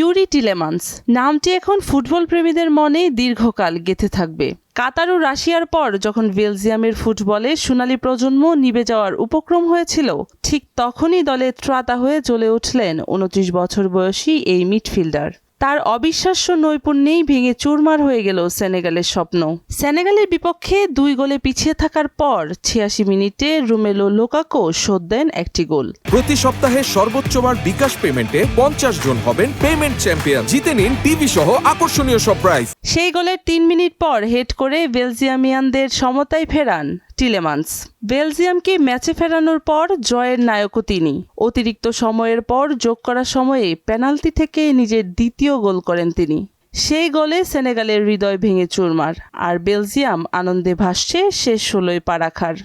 Yuri টিলেমান্স নামটি এখন football প্রেমীদের মনে দীর্ঘকাল গেঁথে থাকবে। কাতার ও রাশিয়ার পর যখন বেলজিয়ামের ফুটবলে সোনালী প্রজন্ম নিভে যাওয়ার উপক্রম হয়েছিল, ঠিক তখনই দলে ত্রাতা হয়ে জ্বলে উঠলেন ২৯ বছর বয়সী এই মিডফিল্ডার। তার অবিশ্বাস্য নৈপুণ্যেই ভেঙে চুরমার হয়ে গেল সেনেগালের স্বপ্ন। সেনেগালের বিপক্ষে ২ গোলে পিছিয়ে থাকার পর ৮৬ মিনিটে রোমেলো লুকাকো শোধ দেন একটি গোল। প্রতি সপ্তাহে সর্বোচ্চবার বিকাশ পেমেন্টে ৫০ জন হবেন পেমেন্ট চ্যাম্পিয়ন। জিতে নিন টিভি সহ আকর্ষণীয় সব প্রাইজ। সেই গোলের ৩ মিনিট পর হেড করে বেলজিয়ামিয়ানদের সমতায় ফেরান টিলেমান্স। বেলজিয়ামকে ম্যাচে ফেরানোর পর জয়ের নায়কও তিনি। অতিরিক্ত সময়ের পর যোগ করা সময়ে পেনাল্টি থেকে নিজের দ্বিতীয় গোল করেন তিনি। সেই গোলে সেনেগালের হৃদয় ভেঙে চুরমার, আর বেলজিয়াম আনন্দে ভাসছে শেষ ১৬য় পা রাখার।